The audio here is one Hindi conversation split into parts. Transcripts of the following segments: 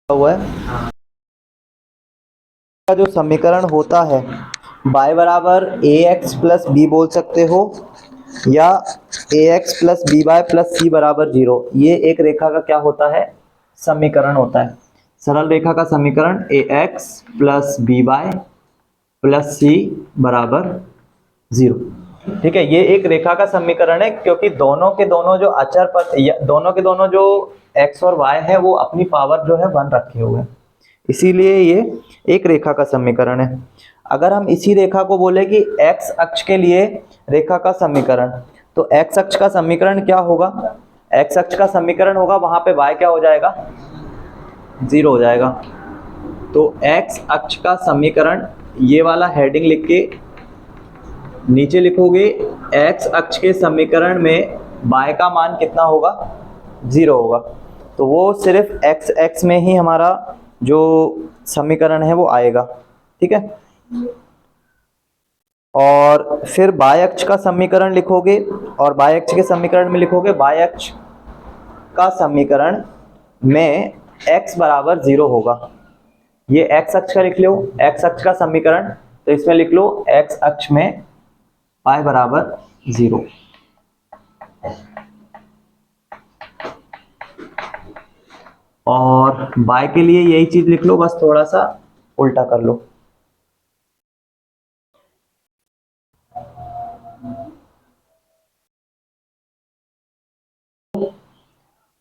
हुआ है का जो समीकरण होता है y बराबर ए एक्स प्लस बी बोल सकते हो या A X plus B Y plus C बराबर 0। ये एक रेखा का क्या होता है, समीकरण होता है। सरल रेखा का समीकरण A X plus B Y plus C बराबर 0। ठीक है, ये एक रेखा का समीकरण है क्योंकि दोनों के दोनों जो अचर पद दोनों के दोनों जो x और y है वो अपनी पावर जो है 1 रखे हुए हैं, इसीलिए ये एक रेखा का समीकरण है। अगर हम इसी रेखा को बोले कि x अक्ष के लिए रेखा का समीकरण, तो x अक्ष का समीकरण क्या होगा, x अक्ष का समीकरण होगा वहां पे y क्या हो जाएगा, 0 हो जाएगा। तो x अक्ष का समीकरण, ये वाला हेडिंग लिख के नीचे लिखोगे x अक्ष के समीकरण में y का मान कितना होगा, 0 होगा। तो वो सिर्फ x में ही हमारा जो समीकरण है वो आएगा। ठीक है, और फिर y अक्ष का समीकरण लिखोगे और y अक्ष के समीकरण में लिखोगे y अक्ष का समीकरण में x बराबर 0 होगा। ये x अक्ष का लिख लो, x अक्ष का समीकरण, तो इसमें लिख लो x अक्ष में y बराबर 0। और y के लिए यही चीज लिख लो, बस थोड़ा सा उल्टा कर लो।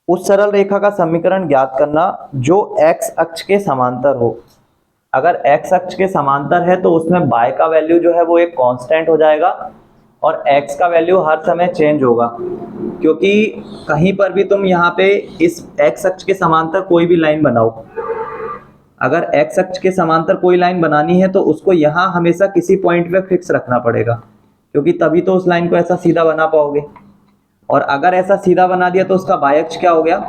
उस सरल रेखा का समीकरण ज्ञात करना जो x अक्ष के समांतर हो। अगर x अक्ष के समांतर है तो उसमें y का वैल्यू जो है वो एक कांस्टेंट हो जाएगा और x का वैल्यू हर समय चेंज होगा, क्योंकि कहीं पर भी तुम यहाँ पे इस x अक्ष के समांतर कोई भी लाइन बनाओ, अगर x अक्ष के समांतर कोई लाइन बनानी है तो उसको यहाँ हमेशा किसी पॉइंट पे फिक्स रखना पड़ेगा, क्योंकि तभी तो उस लाइन को ऐसा सीधा बना पाओगे। और अगर ऐसा सीधा बना दिया तो उसका y अक्ष क्या हो गया,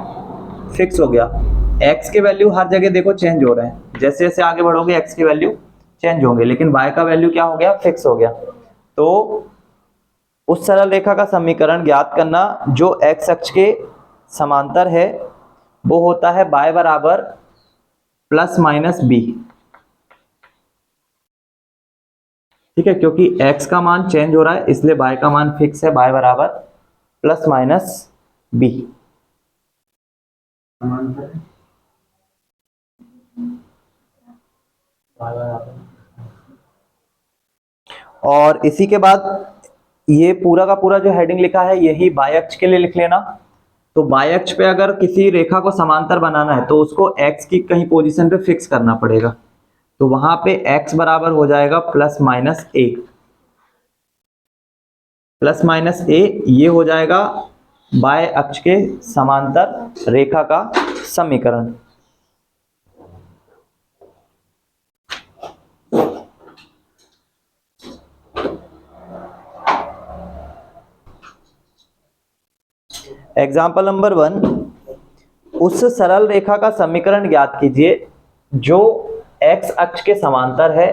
फिक्स हो गया। x के वैल्यू हर जगह देखो चेंज हो रहे हैं, जैसे जैसे आगे बढ़ोगे x के वैल्यू चेंज होंगे, लेकिन y का वैल्यू क्या हो गया, फिक्स हो गया। तो उस सरल रेखा का समीकरण ज्ञात करना जो x अक्ष के समांतर है वो होता है y बराबर प्लस माइनस बी। ठीक है, क्योंकि x का मान चेंज हो रहा है इसलिए y का मान फिक्स है, y बराबर प्लस माइनस बी। और इसी के बाद ये पूरा का पूरा जो हेडिंग लिखा है यही y अक्ष के लिए लिख लेना। तो y अक्ष पे अगर किसी रेखा को समांतर बनाना है तो उसको x की कहीं पोजीशन पे फिक्स करना पड़ेगा, तो वहां पे x बराबर हो जाएगा प्लस माइनस ए। प्लस माइनस ए ये हो जाएगा y अक्ष के समांतर रेखा का समीकरण। एग्जाम्पल नंबर 1, उस सरल रेखा का समीकरण ज्ञात कीजिए जो x अक्ष के समांतर है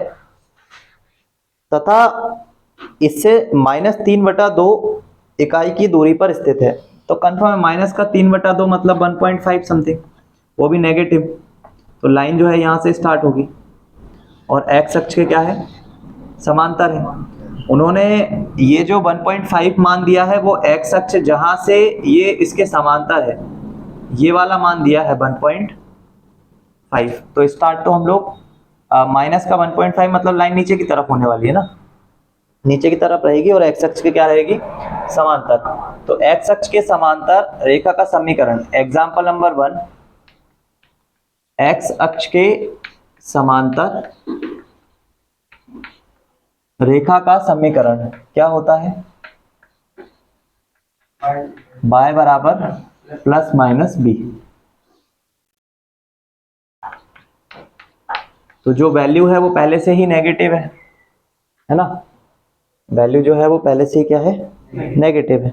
तथा इससे -3/2 इकाई की दूरी पर स्थित है। तो कंफर्म है माइनस का 3/2 मतलब 1.5 समथिंग, वो भी नेगेटिव। तो लाइन जो है यहाँ से स्टार्ट होगी और x अक्ष के क्या है, समांतर है। उन्होंने ये जो 1.5 मान दिया है वो x अक्ष जहां से ये इसके समांतर है ये वाला मान दिया है 1.5। तो स्टार्ट तो हम लोग माइनस का 1.5 मतलब लाइन नीचे की तरफ होने वाली है ना, नीचे की तरफ रहेगी और x अक्ष के क्या रहेगी, समांतर। तो x अक्ष के समांतर रेखा का समीकरण, एग्जांपल नंबर 1, x अक्ष के समांतर रेखा का समीकरण क्या होता है, y बराबर प्लस माइनस बी। तो जो वैल्यू है वो पहले से ही नेगेटिव है ना, वैल्यू जो है वो पहले से ही क्या है, नेगेटिव है।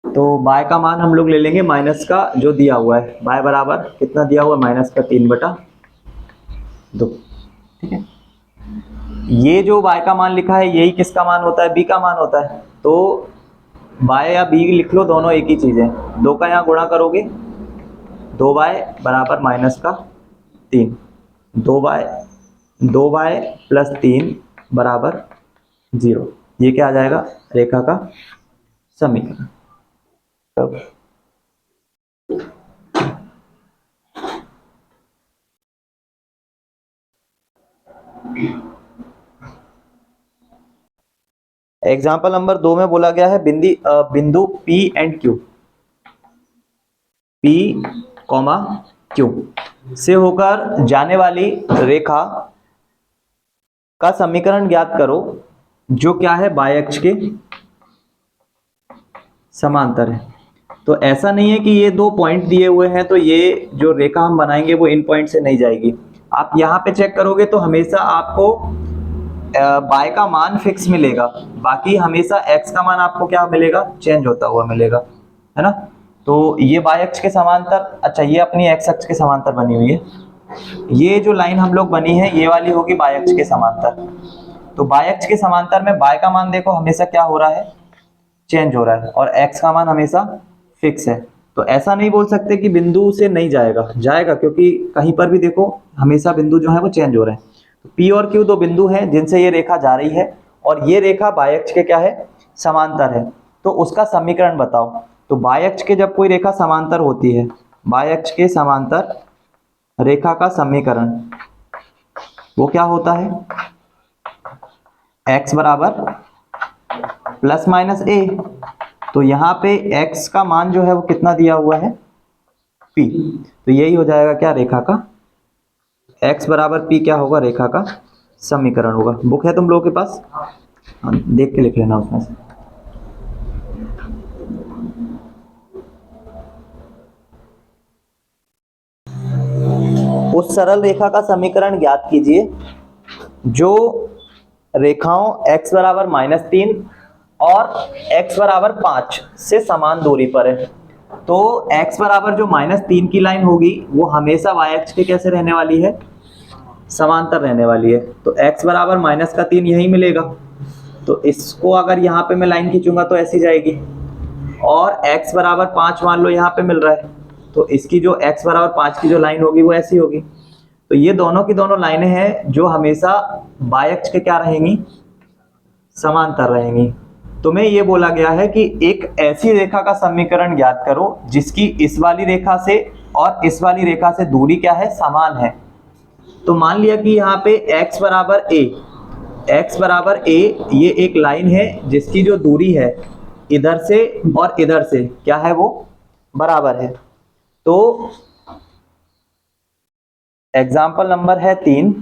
तो y का मान हम लोग ले लेंगे माइनस का जो दिया हुआ है, y बराबर कितना दिया हुआ है, माइनस का 3/2। ठीक है, ये जो y का मान लिखा है यही किसका मान होता है, b का मान होता है। तो y या b लिख लो, दोनों एक ही चीज है। 2 का यहाँ गुणा करोगे 2y बराबर माइनस का 3, 2y प्लस 3 बराबर 0। ये क्या आ जाएगा? रेखा का समीकरण। एग्जाम्पल नंबर 2 में बोला गया है बिंदु P and Q, P, Q से होकर जाने वाली रेखा का समीकरण ज्ञात करो जो क्या है? बाय अक्ष के समांतर है। तो ऐसा नहीं है कि ये दो पॉइंट दिए हुए हैं तो ये जो रेखा हम बनाएंगे वो इन पॉइंट से नहीं जाएगी। आप यहाँ पे चेक करोगे तो हमेशा आपको बाय का मान फिक्स मिलेगा, बाकी हमेशा एक्स का मान आपको क्या मिलेगा? चेंज होता हुआ मिलेगा, है ना। तो ये बाय अक्ष के समांतर, अच्छा ये अपनी एक्स अक्ष के समांतर बनी हुई है। ये जो लाइन हम लोग बनी है ये वाली होगी बाय अक्ष के समांतर। तो बाय अक्ष के समांतर में बाय का मान देखो हमेशा क्या हो रहा है? चेंज हो रहा है, और एक्स का मान हमेशा फिक्स है। तो ऐसा नहीं बोल सकते कि बिंदु से नहीं जाएगा, जाएगा, क्योंकि कहीं पर भी देखो हमेशा बिंदु जो है वो चेंज हो रहे हैं। तो P और Q दो बिंदु हैं जिनसे ये रेखा जा रही है, और ये रेखा बाय अक्ष के क्या है? समांतर है। तो उसका समीकरण बताओ। तो बाय अक्ष के जब कोई रेखा समांतर होती है, बाय अक्ष के समांतर रेखा का समीकरण वो क्या होता है? x बराबर प्लस माइनस a। तो यहाँ पे x का मान जो है वो कितना दिया हुआ है? p। तो यही हो जाएगा क्या? रेखा का x बराबर p क्या होगा? रेखा का समीकरण होगा। बुक है तुम लोगों के पास? हाँ, देख के लिख लेना उसमें से। उस सरल रेखा का समीकरण ज्ञात कीजिए जो रेखाओं x बराबर -3 और x बराबर 5 से समान दूरी पर है। तो x बराबर जो -3 की लाइन होगी वो हमेशा y अक्ष के कैसे रहने वाली है? समांतर रहने वाली है। तो x बराबर -3 यही मिलेगा। तो इसको अगर यहाँ पे मैं लाइन खींचूंगा तो ऐसी जाएगी, और x बराबर 5 मान लो यहाँ पे मिल रहा है, तो इसकी जो x बराबर 5 की जो लाइन होगी वो ऐसी होगी। तो ये दोनों की दोनों लाइनें हैं जो हमेशा बाय अक्ष के क्या रहेंगी? समांतर रहेंगी। तुम्हें ये बोला गया है कि एक ऐसी रेखा का समीकरण ज्ञात करो जिसकी इस वाली रेखा से और इस वाली रेखा से दूरी क्या है? समान है। तो मान लिया कि यहाँ पे x बराबर a, ये एक लाइन है जिसकी जो दूरी है इधर से और इधर से क्या है? वो बराबर है। तो एग्जाम्पल नंबर है 3,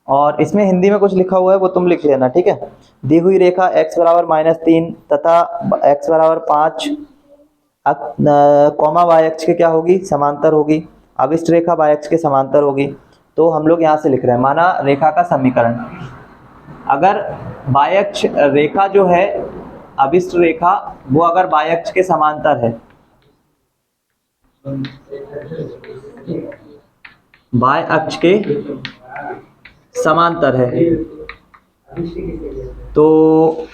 और इसमें हिंदी में कुछ लिखा हुआ है वो तुम लिख लेना, ठीक है। दी हुई रेखा x बराबर -3 तथा x बराबर 5 कॉमा y अक्ष के क्या होगी? समांतर होगी। अभिष्ट रेखा y अक्ष के समांतर होगी। तो हम लोग यहाँ से लिख रहे हैं, माना रेखा का समीकरण, अगर y अक्ष रेखा जो है अभिष्ट रेखा वो अगर y अक्ष के समांतर है, y अक्ष के समांतर है, तो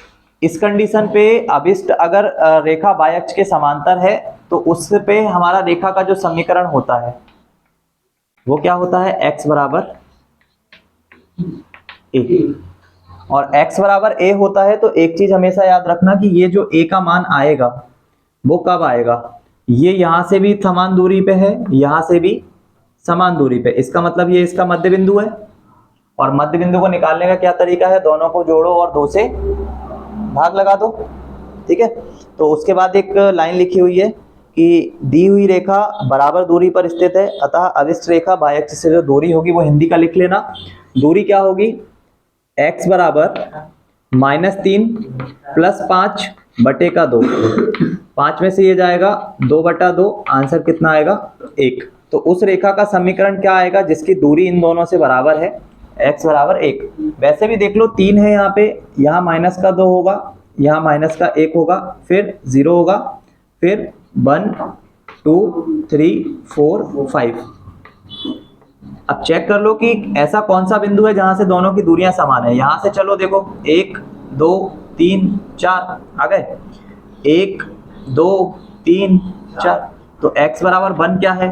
इस कंडीशन पे अभिष्ट अगर रेखा बाय अक्ष के समांतर है तो उस पे हमारा रेखा का जो समीकरण होता है वो क्या होता है? x बराबर a। और x बराबर a होता है तो एक चीज हमेशा याद रखना कि ये जो a का मान आएगा वो कब आएगा? ये यहां से भी समान दूरी पे है, यहां से भी समान दूरी पे, इसका मतलब ये इसका मध्य बिंदु है। और मध्य बिंदु को निकालने का क्या तरीका है? दोनों को जोड़ो और 2 से भाग लगा दो, ठीक है। तो उसके बाद एक लाइन लिखी हुई है कि दी हुई रेखा बराबर दूरी पर स्थित है, अतः अभिष्ट रेखा बाय अक्ष से जो दूरी होगी वो हिंदी का लिख लेना। दूरी क्या होगी? x बराबर -3 प्लस 5 बटे का 2। 5 में से ये जाएगा 2/2, आंसर कितना आएगा? 1। तो उस रेखा का समीकरण क्या आएगा जिसकी दूरी इन दोनों से बराबर है? x बराबर 1। वैसे भी देख लो 3 है यहाँ पे, यहाँ -2 होगा, यहाँ -1 होगा, फिर 0 होगा, फिर 1 2 3 4 5। अब चेक कर लो कि ऐसा कौन सा बिंदु है जहां से दोनों की दूरियां समान है। यहां से चलो देखो 1 2 3 4 आ गए, 1 2 3 4। तो x बराबर 1 क्या है?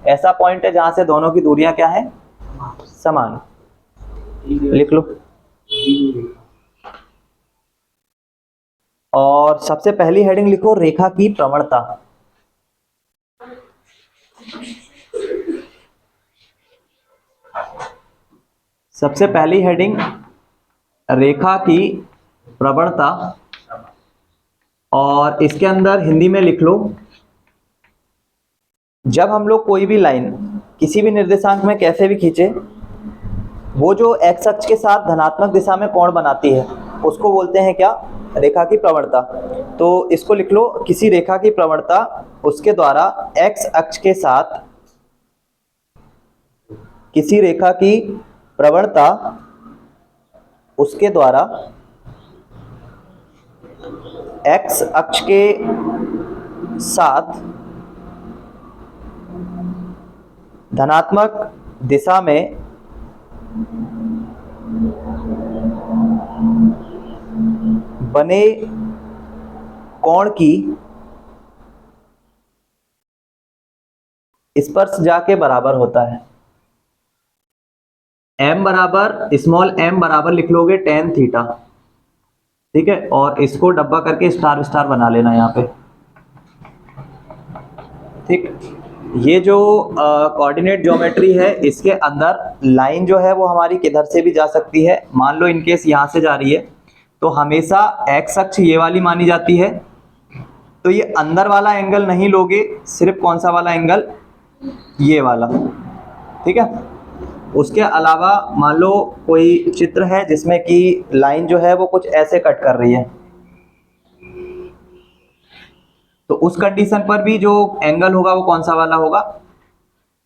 ऐसा पॉइंट है जहां से दोनों की दूरियां क्या है, समान। लिख लो। और सबसे पहली हेडिंग लिखो रेखा की प्रवणता। सबसे पहली हेडिंग रेखा की प्रवणता, और इसके अंदर हिंदी में लिख लो, जब हम लोग कोई भी लाइन किसी भी निर्देशांक में कैसे भी खींचे, वो जो एक्स अक्ष के साथ धनात्मक दिशा में कोण बनाती है उसको बोलते हैं क्या, रेखा की प्रवणता। तो इसको लिख लो, किसी रेखा की प्रवणता उसके द्वारा एक्स अक्ष के साथ, किसी रेखा की प्रवणता उसके द्वारा एक्स अक्ष के साथ धनात्मक दिशा में बने कोण की स्पर्श जाके बराबर होता है। m बराबर स्मॉल m बराबर लिख लोगे tan थीटा, ठीक है, और इसको डब्बा करके स्टार स्टार बना लेना यहाँ पे, ठीक। ये जो कोऑर्डिनेट ज्योमेट्री है इसके अंदर लाइन जो है वो हमारी किधर से भी जा सकती है। मान लो इनकेस यहाँ से जा रही है तो हमेशा एक्स अक्ष ये वाली मानी जाती है, तो ये अंदर वाला एंगल नहीं लोगे, सिर्फ कौन सा वाला एंगल, ये वाला, ठीक है। उसके अलावा मान लो कोई चित्र है जिसमें कि लाइन जो है वो कुछ ऐसे कट कर रही है, तो उस कंडीशन पर भी जो एंगल होगा वो कौन सा वाला होगा,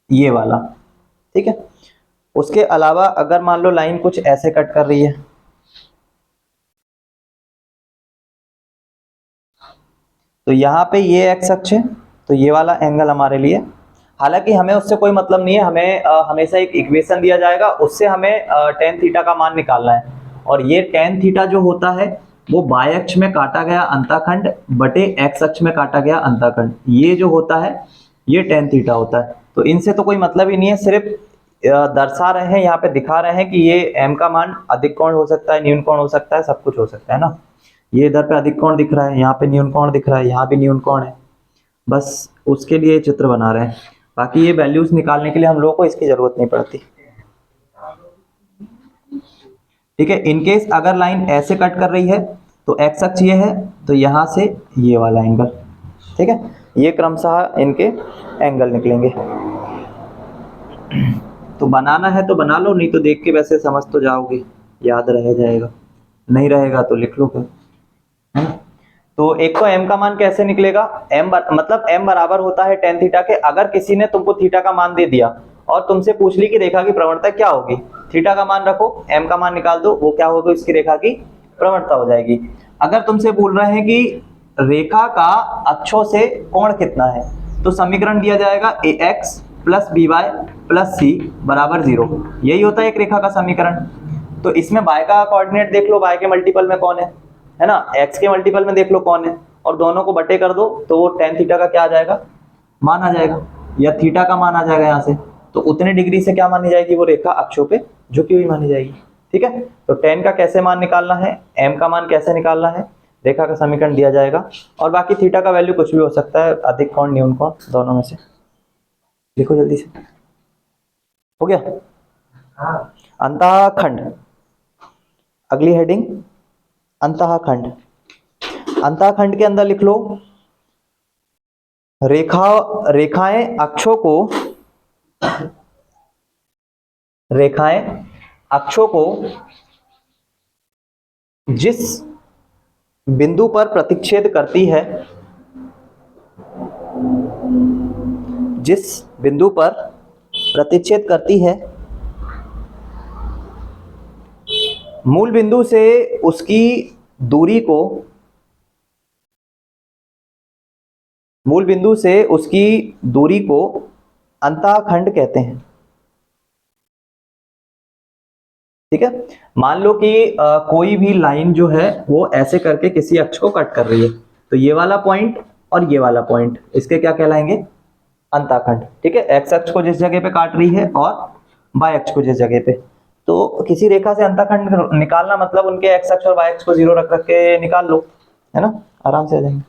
ये वाला, ठीक है। उसके अलावा अगर मान लो लाइन कुछ ऐसे कट कर रही है, तो यहाँ पे ये एक्स अक्ष है, तो ये वाला एंगल हमारे लिए, हालांकि हमें उससे कोई मतलब नहीं है, हमें हमेशा एक इक्वेशन दिया जाएगा, उससे हमें tan थीटा का मान निकालना है। और ये tan थीटा जो होता है वो y अक्ष में काटा गया अंतःखंड बटे x अक्ष में काटा गया अंतःखंड, ये जो होता है ये tan थीटा होता है। तो इनसे तो कोई मतलब ही नहीं है, सिर्फ दर्शा रहे हैं, यहाँ पे दिखा रहे हैं कि ये m का मान अधिक कोण हो सकता है, न्यून कोण हो सकता है, सब कुछ हो सकता है ना। ये इधर पे अधिक कोण दिख रहा है, यहाँ पे न्यून कोण दिख रहा है, यहाँ भी न्यून कोण है, बस उसके लिए चित्र बना रहे हैं। बाकी ये वैल्यूज निकालने के लिए हम लोगों को इसकी जरूरत नहीं पड़ती, ठीक है। इनकेस अगर लाइन ऐसे कट कर रही है तो एक्स अक्ष ये है, तो यहां से ये वाला एंगल, ठीक है, ये क्रमशः इनके एंगल निकलेंगे। तो बनाना है तो बना लो, नहीं तो देख के वैसे समझ तो जाओगे, याद रह जाएगा, नहीं रहेगा तो लिख लो फिर। तो एक तो m का मान कैसे निकलेगा, मतलब m बराबर होता है tan थीटा के। अगर किसी ने तुमको थीटा का मान दे दिया और तुमसे पूछ ली कि रेखा की प्रवणता क्या होगी, थीटा का मान रखो, m का मान निकाल दो, वो क्या होगा, इसकी रेखा की प्रवणता हो जाएगी। अगर तुमसे बोल रहे हैं कि रेखा का अक्षों से कोण कितना है, तो समीकरण दिया जाएगा ax plus by plus c बराबर 0, यही होता है एक रेखा का समीकरण। तो इसमें y का कोऑर्डिनेट देख लो, y के मल्टीपल में कौन है ना, x के मल्टीपल में देख लो कौन है, और दोनों को बटे कर दो तो वो tan थीटा का क्या आ जाएगा, मान आ जाएगा, या थीटा का मान आ जाएगा यहाँ से। तो उतने डिग्री से क्या मानी जाएगी, वो रेखा अक्षों पे झुकी हुई मानी जाएगी, ठीक है। तो tan का कैसे मान निकालना है, m का मान कैसे निकालना है, रेखा का समीकरण दिया जाएगा। और बाकी थीटा का वैल्यू कुछ भी हो सकता है, अधिक कोण न्यून कोण दोनों में से। लिखो जल्दी से, हो गया। अंतःखंड, अगली हेडिंग अंतःखंड। अंतःखंड के अंदर लिख लो, रेखाएं अक्षों को जिस बिंदु पर प्रतिच्छेद करती है, जिस बिंदु पर प्रतिच्छेद करती है, मूल बिंदु से उसकी दूरी को, मूल बिंदु से उसकी दूरी को अंतःखंड कहते हैं, ठीक है। मान लो कि कोई भी लाइन जो है वो ऐसे करके किसी अक्ष को कट कर रही है, तो ये वाला पॉइंट और ये वाला पॉइंट इसके क्या कहलाएंगे, अंताखंड, ठीक है। एक्स अक्ष को जिस जगह पे काट रही है और वाई अक्ष को जिस जगह पे, तो किसी रेखा से अंताखंड निकालना मतलब उनके एक्स अक्ष और वाई अक्ष को 0 रख रख के निकाल लो, है ना, आराम से आ जाएंगे।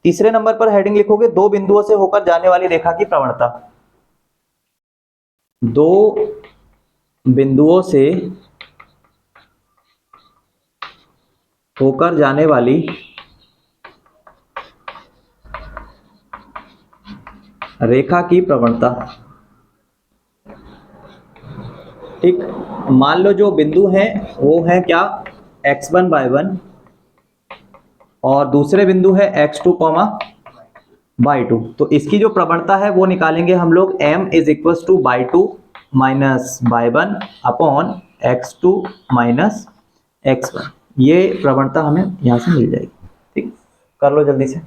तीसरे नंबर पर हेडिंग लिखोगे दो बिंदुओं से होकर जाने वाली रेखा की प्रवणता। दो बिंदुओं से होकर जाने वाली रेखा की प्रवणता, ठीक। मान लो जो बिंदु है वो है क्या, x1 y1 और दूसरे बिंदु है x2 y2। तो इसकी जो प्रवणता है वो निकालेंगे हम लोग, m is equal to y2 minus y1 upon x2 minus x1। ये प्रवणता हमें यहां से मिल जाएगी, ठीक। कर लो जल्दी से।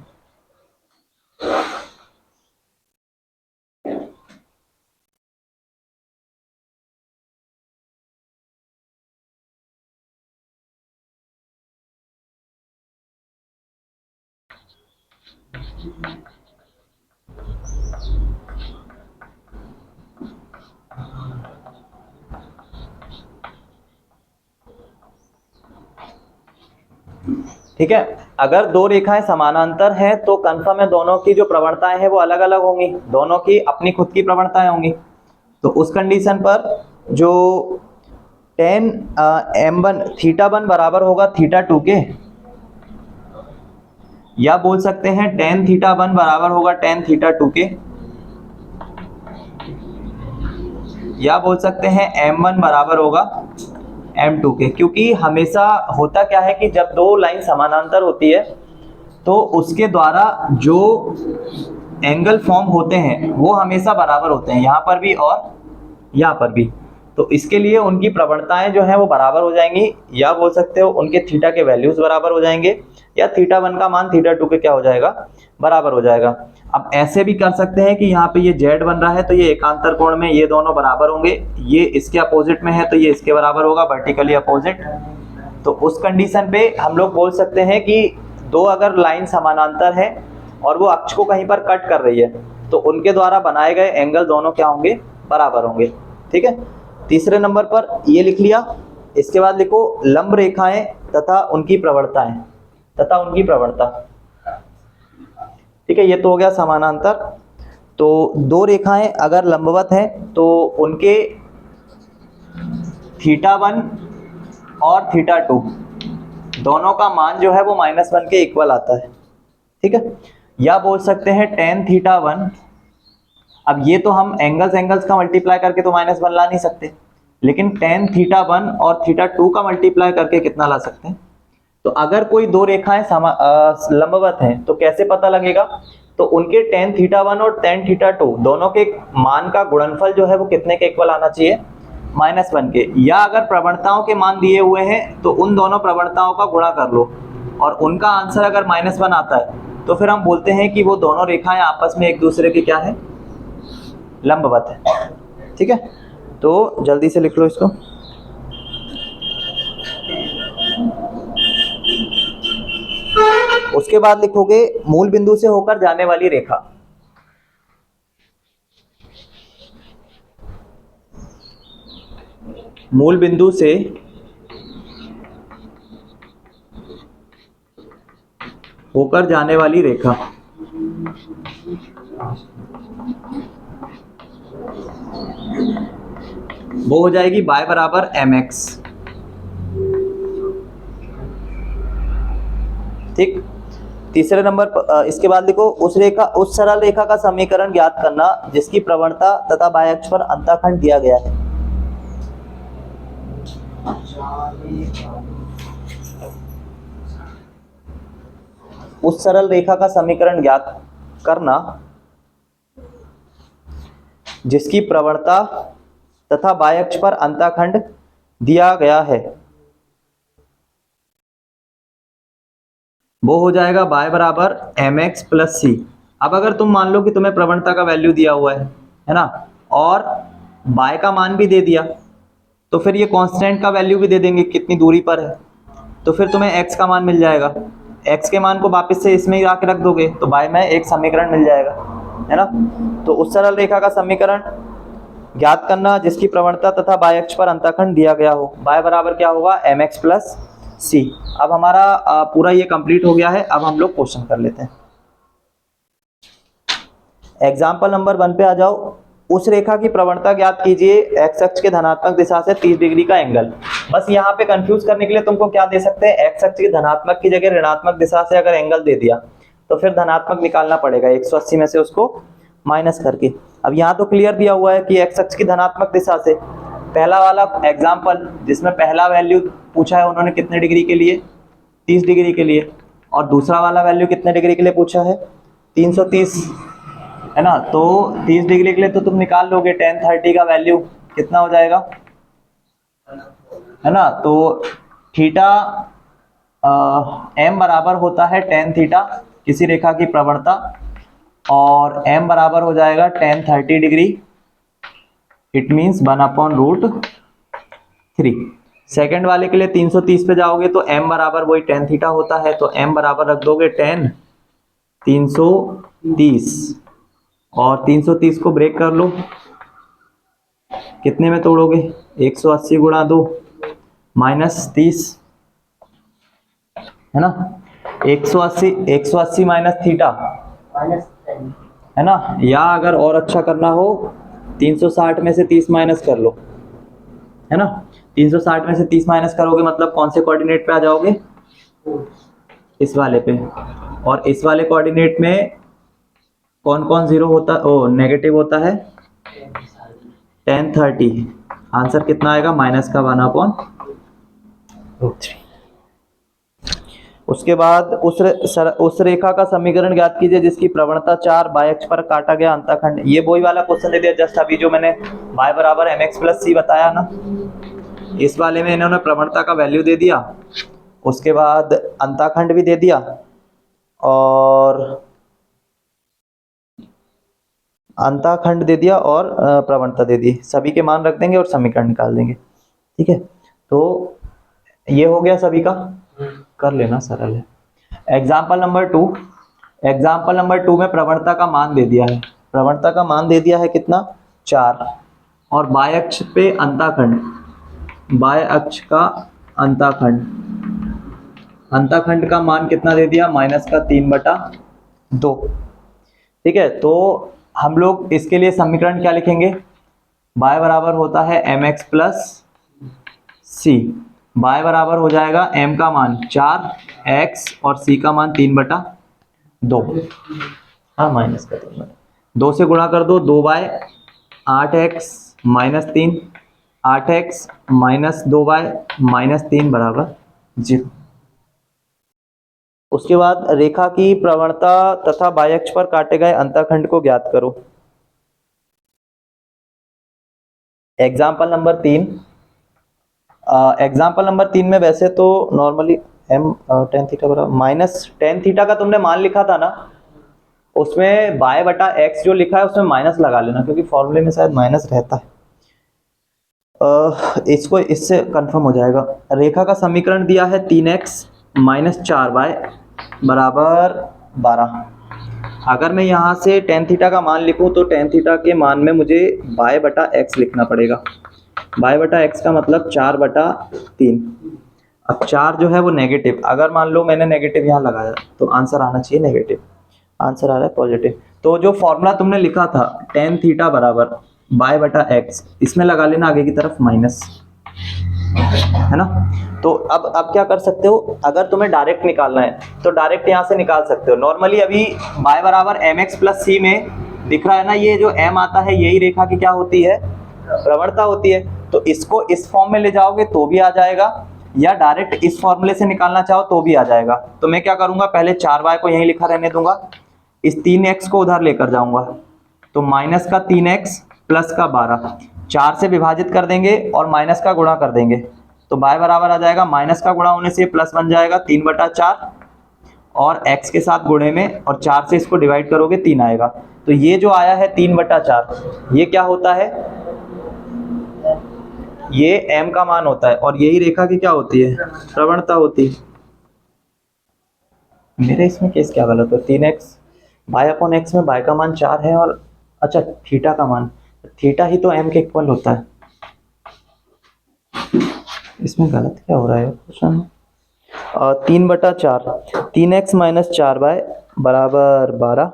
ठीक है, अगर दो रेखाएं समानांतर हैं तो कंफर्म है दोनों की जो प्रवणताएं हैं वो अलग अलग होंगी, दोनों की अपनी खुद की प्रवणताएं होंगी। तो उस कंडीशन पर जो tan m1 θ1 बराबर होगा θ2 के, या बोल सकते हैं tan θ1 बराबर होगा tan θ2 के, या बोल सकते हैं m1 बराबर होगा m2 के। क्योंकि हमेशा होता क्या है कि जब दो लाइन समानांतर होती है तो उसके द्वारा जो एंगल फॉर्म होते हैं वो हमेशा बराबर होते हैं, यहाँ पर भी और यहाँ पर भी। तो इसके लिए उनकी प्रवणताएं जो है वो बराबर हो जाएंगी, या बोल सकते हो उनके थीटा के वैल्यूज बराबर हो जाएंगे, या θ1 का मान θ2 के क्या हो जाएगा, बराबर हो जाएगा। अब ऐसे भी कर सकते हैं कि यहाँ पे ये z बन रहा है तो ये एकांतर कोण में ये दोनों बराबर होंगे, ये इसके अपोजिट में है तो ये इसके बराबर होगा, वर्टिकली अपोजिट। तो उस कंडीशन पे हम लोग बोल सकते हैं कि दो अगर लाइन समानांतर है और वो अक्ष को कहीं पर कट कर रही है तो उनके द्वारा बनाए गए एंगल दोनों क्या होंगे, बराबर होंगे, ठीक है। तीसरे नंबर पर ये लिख लिया। इसके बाद लिखो लंब रेखाएं तथा उनकी प्रवणताएं, तथा उनकी प्रवणता, ठीक है। ये तो हो गया समानांतर। तो दो रेखाएं अगर लंबवत हैं तो उनके θ1 और θ2 दोनों का मान जो है वो -1 के इक्वल आता है, ठीक है। या बोल सकते हैं tan θ1, अब ये तो हम एंगल्स का मल्टीप्लाई करके तो -1 ला नहीं सकते, लेकिन tan θ1 और θ2 का मल्टीप्लाई करके कितना ला सकते हैं। तो अगर कोई दो रेखाएं लंबवत हैं तो कैसे पता लगेगा, तो उनके tan θ1 और tan θ2 दोनों के मान का गुणनफल जो है वो कितने के इक्वल आना चाहिए, -1 के। या अगर प्रवणताओं के मान दिए हुए हैं तो उन दोनों प्रवणताओं का गुणा कर लो और उनका आंसर अगर -1 आता है तो फिर हम बोलते हैं कि वो दोनों रेखाएं आपस में एक दूसरे के क्या है, लंबवत है, ठीक है। तो जल्दी से लिख लो इसको। उसके बाद लिखोगे मूल बिंदु से होकर जाने वाली रेखा। मूल बिंदु से होकर जाने वाली रेखा, वो हो जाएगी y बराबर mx, ठीक। तीसरे नंबर पर इसके बाद लिखो उस सरल रेखा का समीकरण ज्ञात करना जिसकी प्रवणता तथा बाह्य अक्ष पर अंतःखंड दिया गया है। उस सरल रेखा का समीकरण ज्ञात करना जिसकी प्रवणता तथा बाह्य अक्ष पर अंतःखंड दिया गया है, वो हो जाएगा y बराबर mx प्लस सी। अब अगर तुम मान लो कि तुम्हें प्रवणता का वैल्यू दिया हुआ है ना, और y का मान भी दे दिया, तो फिर ये कांस्टेंट का वैल्यू भी दे देंगे कितनी दूरी पर है, तो फिर तुम्हें x का मान मिल जाएगा। x के मान को वापस से इसमें ही आके रख दोगे तो y में एक समीकरण मिल जाएगा, है ना। तो उस सरल रेखा का समीकरण ज्ञात करना जिसकी प्रवणता तथा बाय अक्ष पर अंतःखंड दिया गया हो। बाय बराबर क्या होगा, mx प्लस सी। अब हमारा पूरा ये कंप्लीट हो गया है। अब हम लोग क्वेश्चन कर लेते हैं। एग्जाम्पल नंबर 1 पे आ जाओ। उस रेखा की प्रवणता ज्ञात कीजिए, एक्स अक्ष के धनात्मक दिशा से 30 डिग्री का एंगल। बस यहाँ पे कंफ्यूज करने के लिए तुमको क्या दे सकते हैं, एक्स अक्ष की धनात्मक की जगह ऋणात्मक दिशा से अगर एंगल दे दिया तो फिर धनात्मक निकालना पड़ेगा 180 में से उसको माइनस करके। अब यहाँ तो क्लियर दिया हुआ है कि एक्स अक्ष की धनात्मक दिशा से। पहला वाला एग्जाम्पल जिसमें पहला वैल्यू पूछा है उन्होंने कितने डिग्री के लिए, 30 डिग्री के लिए, और दूसरा वाला वैल्यू कितने डिग्री के लिए पूछा है, 330, है ना। तो 30 डिग्री के लिए तो तुम निकाल लोगे, tan 30 का वैल्यू कितना हो जाएगा, है ना। तो थीटा m बराबर होता है tan थीटा किसी रेखा की प्रवणता, और m बराबर हो जाएगा tan 30 degree, it means 1/√3। Second वाले के लिए 330 पे जाओगे तो m बराबर वही tan थीटा होता है, तो m बराबर रख दोगे tan 330, और 330 को ब्रेक कर लो, कितने में तोड़ोगे, 180 गुणा 2 माइनस 30, है ना। 180 माइनस थीटा है ना, या अगर और अच्छा करना हो 360 में से 30 माइनस कर लो, है ना। 360 में से 30 माइनस करोगे मतलब कौन से कोऑर्डिनेट पे आ जाओगे, इस वाले पे। और इस वाले कोऑर्डिनेट में कौन कौन जीरो होता, ओ नेगेटिव होता है, tan 30। आंसर कितना आएगा, माइनस का 1/√3। उसके बाद उस रेखा का समीकरण ज्ञात कीजिए जिसकी प्रवणता 4 बाय अक्ष पर काटा गया अंतःखंड। ये वही वाला क्वेश्चन दे दिया जस्ट अभी जो मैंने y बराबर mx प्लस सी बताया ना। इस वाले में इन्होंने प्रवणता का वैल्यू दे दिया, उसके बाद अंतःखंड भी दे दिया, और अंतःखंड दे दिया और प्रवणता दे दी। सभी के मान रख देंगे और समीकरण निकाल देंगे, ठीक है। तो ये हो गया सभी का, कर लेना, सरल है। Example number 2। एग्जाम्पल नंबर 2 में प्रवणता का मान दे दिया है। प्रवणता का मान दे दिया है कितना, 4, और बाय अक्ष पे अंतःखंड, बाय अक्ष का अंतःखंड, अंतःखंड का मान कितना दे दिया, माइनस का 3/2, ठीक है। तो हम लोग इसके लिए समीकरण क्या लिखेंगे, y बराबर होता है mx प्लस सी। y बराबर हो जाएगा m का मान 4, x और c का मान 3/2, हाँ माइनस का 3/2, 2 से गुणा कर दो, 2y 8x minus 3, 8x minus 2y minus 3 बराबर 0। उसके बाद रेखा की प्रवणता तथा बाय अक्ष पर काटे गए अंतःखंड को ज्ञात करो। Example number 3। एग्जाम्पल नंबर 3 में वैसे तो नॉर्मली m tan थीटा बराबर माइनस tan थीटा का तुमने मान लिखा था ना, उसमें बाय बटा x जो लिखा है उसमें माइनस लगा लेना, क्योंकि फॉर्मूले में शायद माइनस रहता है। इसको इससे कंफर्म हो जाएगा। रेखा का समीकरण दिया है 3x माइनस 4y बराबर 12। अगर मैं यहाँ से tan थीटा का मान लिखूँ तो tan थीटा के मान में मुझे y बटा x लिखना पड़ेगा। y बटा x का मतलब 4/3। अब 4 जो है वो नेगेटिव, अगर मान लो मैंने नेगेटिव यहाँ लगाया तो आंसर आना चाहिए नेगेटिव, आंसर आ रहा है पॉजिटिव। तो जो फॉर्मूला तुमने लिखा था tan थीटा बराबर y बटा x, इसमें लगा लेना आगे की तरफ माइनस, है ना। तो अब क्या कर सकते हो, अगर तुम्हें डायरेक्ट निकालना है तो डायरेक्ट यहाँ से निकाल सकते हो। नॉर्मली अभी y बराबर mx प्लस सी में दिख रहा है ना, ये जो m आता है यही रेखा की क्या होती है, प्रवणता होती है। तो इसको इस फॉर्म में ले जाओगे तो भी आ जाएगा, या डायरेक्ट इस फॉर्मूले से निकालना चाहो तो भी आ जाएगा। तो मैं क्या करूंगा, पहले 4y को यहीं लिखा रहने दूंगा, इस 3x को उधर लेकर जाऊंगा, तो माइनस का 3x प्लस का 12, 4 से विभाजित कर देंगे और माइनस का गुणा कर देंगे, तो y बराबर आ जाएगा, माइनस का गुणा होने से प्लस बन जाएगा 3/4, और x के साथ गुणे में, और 4 से इसको डिवाइड करोगे 3 आएगा। तो ये जो आया है 3/4, ये क्या होता है, ये m का मान होता है, और यही रेखा की क्या होती है, प्रवणता होती है। मेरे इसमें केस क्या गलत है, 3x बाय अपॉन एक्स में बाय का मान 4 है और अच्छा थीटा का मान, थीटा ही तो एम के इक्वल होता है। इसमें गलत क्या हो रहा है क्वेश्चन? 3/4, 3x माइनस 4 बाय बराबर 12।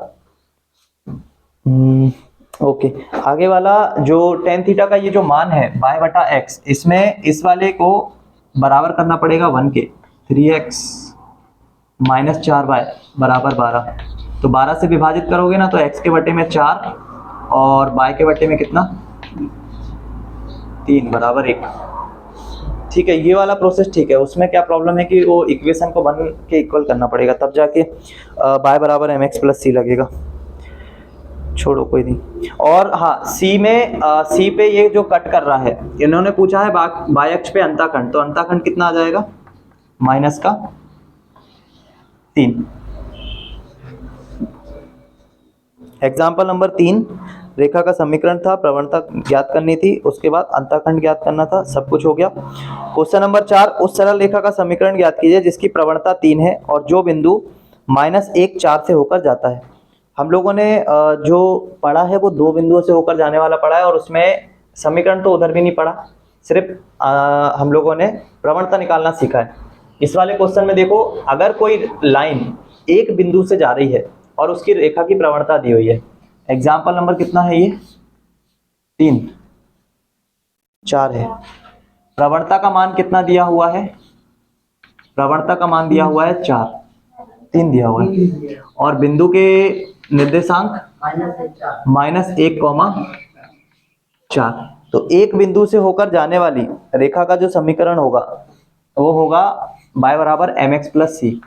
ओके, आगे वाला जो टेन थीटा का ये जो मान है बाय बटा एक्स, इसमें इस वाले को बराबर करना पड़ेगा 1 के। 3x माइनस 4 बाय बराबर 12, तो 12 से विभाजित करोगे ना तो x के बटे में 4 और y के बटे में कितना 3 बराबर 1। ठीक है, ये वाला प्रोसेस ठीक है। उसमें क्या प्रॉब्लम है कि वो इक्वेशन को 1 के इक्वल करना पड़ेगा, तब जाके y बराबर mx प्लस सी लगेगा। छोड़ो कोई नहीं। और हाँ, सी में सी पे ये जो कट कर रहा है, इन्होंने पूछा है बाय अक्ष पे अंताखंड, तो अंताखंड कितना आ जाएगा माइनस का 3। एग्जाम्पल नंबर 3, रेखा का समीकरण था, प्रवणता ज्ञात करनी थी, उसके बाद अंतःखंड ज्ञात करना था, सब कुछ हो गया। क्वेश्चन नंबर 4, उस सरल रेखा का समीकरण ज्ञात कीजिए जिसकी प्रवणता 3 है और जो बिंदु -1 4 से होकर जाता है। हम लोगों ने जो पढ़ा है वो 2 बिंदुओं से होकर जाने वाला पढ़ा है और उसमें समीकरण तो उधर भी नहीं पढ़ा, सिर्फ हम लोगों ने प्रवणता निकालना सीखा है। इस वाले क्वेश्चन में देखो, अगर कोई लाइन एक बिंदु से जा रही है और उसकी रेखा की प्रवणता दी हुई है, एग्जाम्पल नंबर कितना है ये 3 4 है। प्रवणता का मान कितना दिया हुआ है, प्रवणता का मान दिया हुआ है 4, 3 दिया हुआ है और बिंदु के निर्देशांक -1,4। तो एक बिंदु से होकर जाने वाली रेखा का जो समीकरण होगा वो होगा y बराबर mx प्लस सी।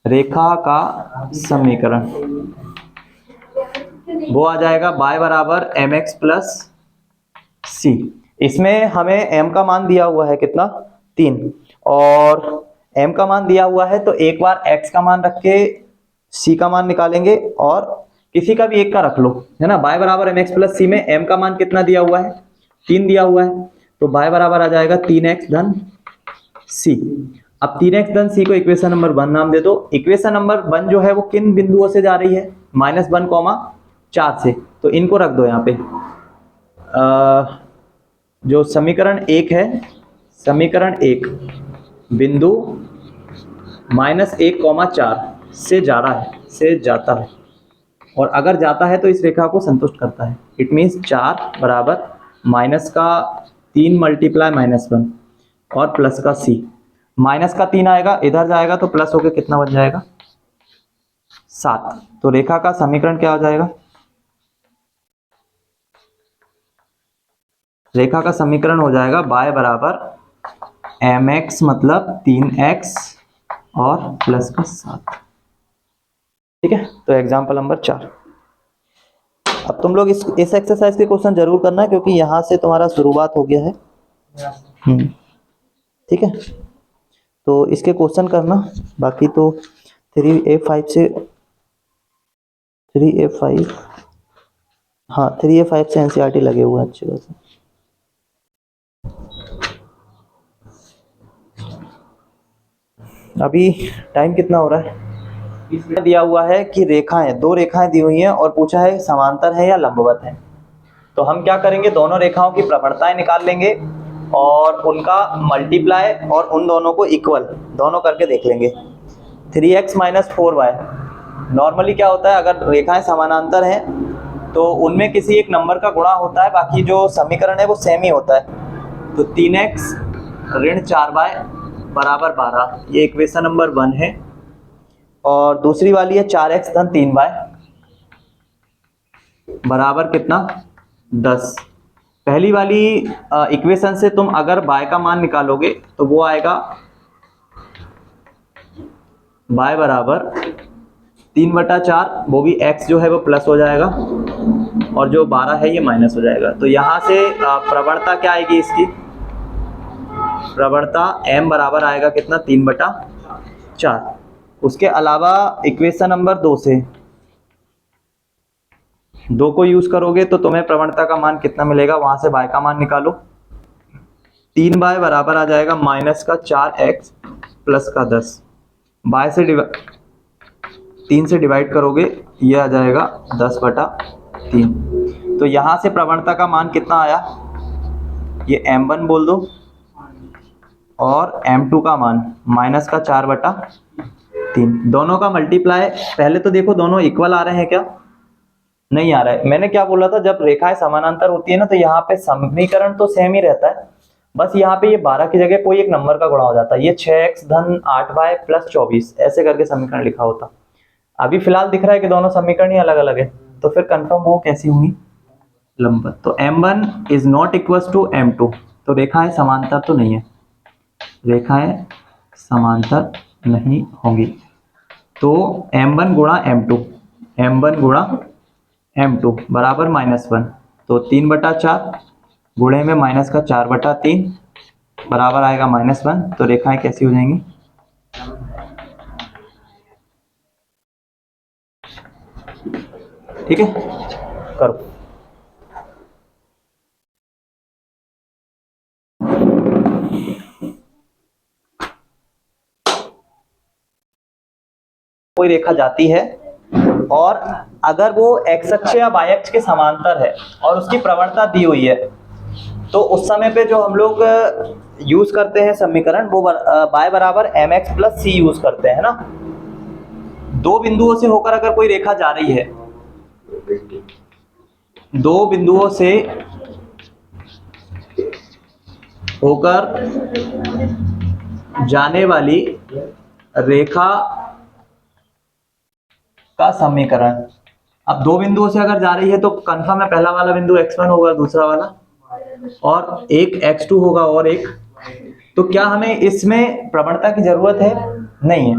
रेखा का समीकरण वो आ जाएगा y बराबर mx प्लस सी। इसमें हमें m का मान दिया हुआ है कितना 3 और m का मान दिया हुआ है, तो एक बार x का मान रख के c का मान निकालेंगे और किसी का भी एक का रख लो, है ना। y बराबर mx प्लस सी में m का मान कितना दिया हुआ है 3 दिया हुआ है, तो y बराबर आ जाएगा 3x धन c। अब 3x धन c को इक्वेशन नंबर 1 नाम दे दो। इक्वेशन नंबर 1 जो है वो किन बिंदुओं से जा रही है -1,4 से, तो इनको रख दो यहाँ पे। जो समीकरण 1 है, समीकरण 1 बिंदु -1,4 से जा रहा है, से जाता है, और अगर जाता है तो इस रेखा को संतुष्ट करता है। इट मीन्स 4 बराबर माइनस का 3 मल्टीप्लाई -1 और प्लस का c। माइनस का 3 आएगा, इधर जाएगा तो प्लस होके कितना बन जाएगा 7। तो रेखा का समीकरण क्या हो जाएगा, रेखा का समीकरण हो जाएगा y बराबर mx मतलब 3x और प्लस का 7। ठीक है, तो एग्जाम्पल नंबर 4। अब तुम लोग इस एक्सरसाइज के क्वेश्चन जरूर करना क्योंकि यहाँ से तुम्हारा शुरुआत हो गया है। ठीक है, तो इसके क्वेश्चन करना, बाकी तो 3A5 से 3A5 हाँ 3A5 से NCERT लगे हुए हैं अच्छी बात है। अभी टाइम कितना हो रहा है, इसमें दिया हुआ है कि रेखाएं, 2 रेखाएं दी हुई हैं और पूछा है समांतर है या लंबवत है। तो हम क्या करेंगे, दोनों रेखाओं की प्रवणताएं निकाल लेंगे और उनका मल्टीप्लाई और उन दोनों को इक्वल दोनों करके देख लेंगे। 3x माइनस 4y, नॉर्मली क्या होता है अगर रेखाएं समानांतर हैं तो उनमें किसी एक नंबर का गुणा होता है, बाकी जो समीकरण है वो सेम ही होता है। तो 3x ऋण 4y बराबर 12, ये इक्वेशन नंबर 1 है। और दूसरी वाली है 4x धन 3y बराबर कितना 10। पहली वाली इक्वेशन से तुम अगर y का मान निकालोगे तो वो आएगा y बराबर 3/4, वो भी x जो है वो प्लस हो जाएगा और जो 12 है ये माइनस हो जाएगा। तो यहाँ से प्रवणता क्या आएगी, इसकी प्रवणता m बराबर आएगा कितना 3/4। उसके अलावा इक्वेशन नंबर 2 से 2 को यूज करोगे तो तुम्हें प्रवणता का मान कितना मिलेगा, वहां से y का मान निकालो। 3y बराबर आ जाएगा माइनस का 4x प्लस का 10। y से 3 से डिवाइड करोगे ये आ जाएगा 10/3। तो यहाँ से प्रवणता का मान कितना आया, ये m1 बोल दो, और m2 का मान माइनस का 4/3। दोनों का मल्टीप्लाई, पहले तो देखो दोनों इक्वल आ रहे हैं क्या, नहीं आ रहा है। मैंने क्या बोला था, जब रेखाएं समानांतर होती है ना तो यहाँ पे समीकरण तो सेम ही रहता है, बस यहाँ पे ये 12 की जगह कोई एक नंबर का गुणा हो जाता है। ये 6x धन 8y प्लस 24 ऐसे करके समीकरण लिखा होता। अभी फिलहाल दिख रहा है कि दोनों समीकरण ही अलग अलग है, तो फिर कंफर्म वो कैसी होंगी, लंबवत। तो m1 is not equal to m2, तो रेखाएं समांतर तो नहीं है, रेखाएं समांतर नहीं होंगी। तो m1 गुणा m2, m1 गुणा m2 बराबर -1, तो 3/4 गुणे में माइनस का 4/3 बराबर आएगा -1। तो रेखाएं कैसी हो जाएंगी, ठीक है, करो। कोई रेखा जाती है और अगर वो x अक्ष या y अक्ष के समांतर है और उसकी प्रवणता दी हुई है, तो उस समय पे जो हम लोग यूज करते हैं समीकरण, वो y बराबर mx प्लस c यूज करते हैं ना। दो बिंदुओं से होकर अगर कोई रेखा जा रही है, दो बिंदुओं से होकर जाने वाली रेखा का समीकरण। अब दो बिंदुओं से अगर जा रही है तो कंफर्म है पहला वाला बिंदु x1 होगा, दूसरा वाला, और एक x2 होगा और एक। तो क्या हमें इसमें प्रवणता की जरूरत है, नहीं है,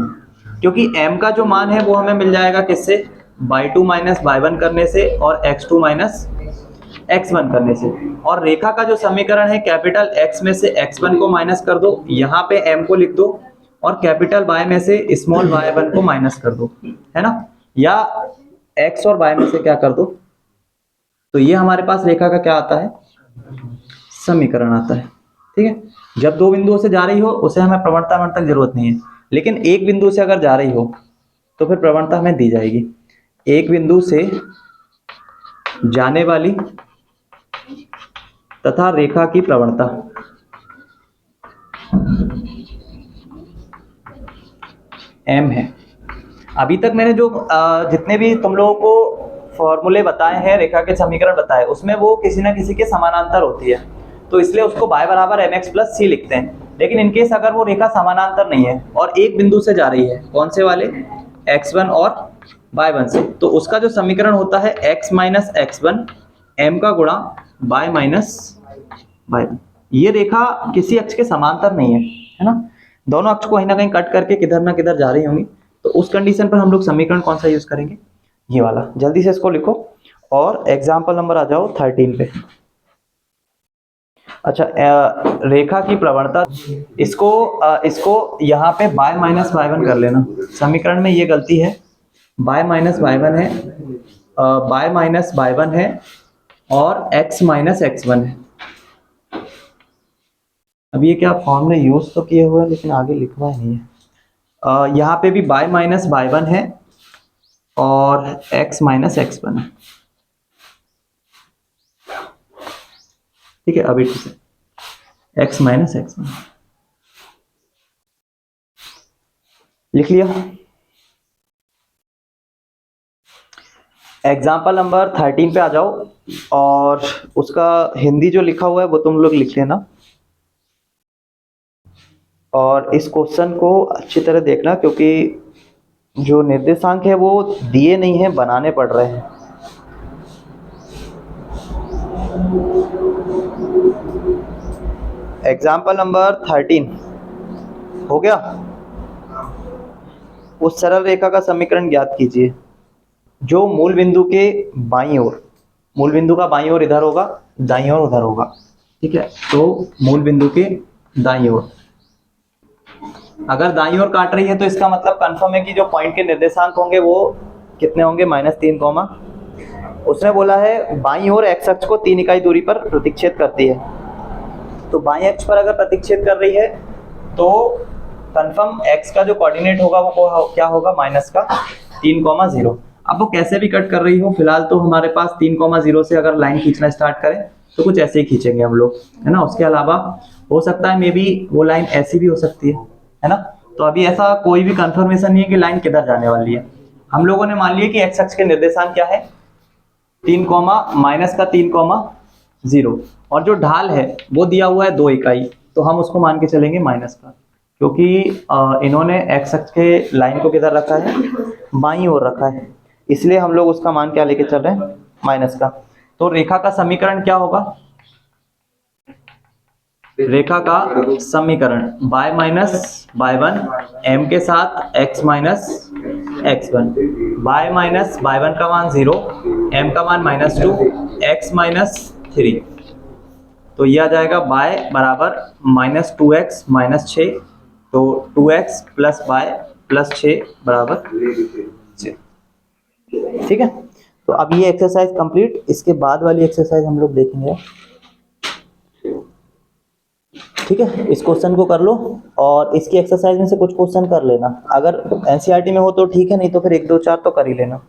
क्योंकि m का जो मान है वो हमें मिल जाएगा किससे, y2 माइनस y1 करने से और x2 माइनस x1 करने से। और रेखा का जो समीकरण है, कैपिटल X में से x1 को माइनस कर दो, यहाँ पे m को लिख दो, और कैपिटल Y में से स्मॉल y1 को माइनस कर दो, है ना, या x और y में से क्या कर दो। तो ये हमारे पास रेखा का क्या आता है, समीकरण आता है, ठीक है। जब दो बिंदुओं से जा रही हो उसे हमें प्रवणता तक जरूरत नहीं है, लेकिन एक बिंदु से अगर जा रही हो तो फिर प्रवणता हमें दी जाएगी। एक बिंदु से जाने वाली तथा रेखा की प्रवणता, m है। अभी तक मैंने जो जितने भी तुम लोगों को फॉर्मूले बताए हैं, रेखा के समीकरण बताए, उसमें वो किसी ना किसी के समानांतर होती है, तो इसलिए उसको y बराबर mx प्लस c लिखते हैं। लेकिन इनकेस अगर वो रेखा समानांतर नहीं है और एक बिंदु से जा रही है, कौन से वाले, x1 और y1 से, तो उसका जो समीकरण होता है x माइनस x1 m का गुणा y माइनस y1। ये रेखा किसी अक्ष के समांतर नहीं है ना, दोनों अक्ष को कहीं ना कहीं कट करके किधर ना किधर जा रही होंगी। तो उस कंडीशन पर हम लोग समीकरण कौन सा यूज करेंगे, ये वाला। जल्दी से इसको लिखो और एग्जाम्पल नंबर आ जाओ 13 पे। अच्छा, रेखा की प्रवणता, इसको यहाँ पे y माइनस y1 कर लेना। समीकरण में ये गलती है, y माइनस y1 है, y माइनस y1 है और x माइनस x1 है। अब ये क्या फॉर्मूले यूज तो किए हुए हैं लेकिन आगे लिखवा नहीं है। यहाँ पे भी y माइनस y1 है और x माइनस x1 है, ठीक है। अभी ठीक है, x माइनस x1 लिख लिया। एग्जाम्पल नंबर 13 पे आ जाओ और उसका हिंदी जो लिखा हुआ है वो तुम लोग लिख लेना, और इस क्वेश्चन को अच्छी तरह देखना क्योंकि जो निर्देशांक है वो दिए नहीं है, बनाने पड़ रहे हैं। एग्जाम्पल नंबर 13 हो गया। उस सरल रेखा का समीकरण ज्ञात कीजिए जो मूल बिंदु के बाईं ओर, मूल बिंदु का बाईं ओर इधर होगा, दाईं ओर उधर होगा, ठीक है। तो मूल बिंदु के दाईं ओर, अगर दाईं ओर काट रही है तो इसका मतलब कंफर्म है कि जो पॉइंट के निर्देशांक होंगे वो कितने होंगे, -3, उसने बोला है बाईं ओर x अक्ष को 3 इकाई दूरी पर प्रतिच्छेद करती है। तो बाईं अक्ष पर अगर प्रतिच्छेद कर रही है तो कंफर्म x का जो कोऑर्डिनेट होगा वो क्या होगा, -3, 0। अब वो कैसे भी कट कर रही हो, फिलहाल तो हमारे पास 3,0 से अगर लाइन खींचना स्टार्ट करें तो कुछ ऐसे ही खींचेंगे हम लोग, है ना। उसके अलावा हो सकता है मे बी वो लाइन ऐसी भी हो सकती है ना। तो अभी ऐसा कोई भी कंफर्मेशन नहीं है कि लाइन किधर जाने वाली है। हम लोगों ने मान लिया कि एक्स अक्ष के निर्देशांक क्या है, 3 माइनस का 3,0 और जो ढाल है वो दिया हुआ है 2 इकाई, तो हम उसको मान के चलेंगे माइनस का, क्योंकि इन्होंने एक्स अक्ष के लाइन को किधर रखा है, बाईं ओर रखा है, इसलिए हम लोग उसका मान क्या लेके चल रहे हैं, माइनस का। तो रेखा का समीकरण क्या होगा, रेखा का समीकरण y माइनस y1 m के साथ x minus x1, y minus y1 का मान 0, m का मान -2, x माइनस 3। तो ये आ जाएगा y बराबर -2x माइनस 6, तो 2x प्लस y प्लस 6 बराबर 6। ठीक है, तो अब ये एक्सरसाइज कंप्लीट। इसके बाद वाली एक्सरसाइज हम लोग देखेंगे। ठीक है, इस क्वेश्चन को कर लो और इसकी एक्सरसाइज में से कुछ क्वेश्चन कर लेना। अगर एनसीईआरटी में हो तो ठीक है, नहीं तो फिर 1 2 4 तो कर ही लेना।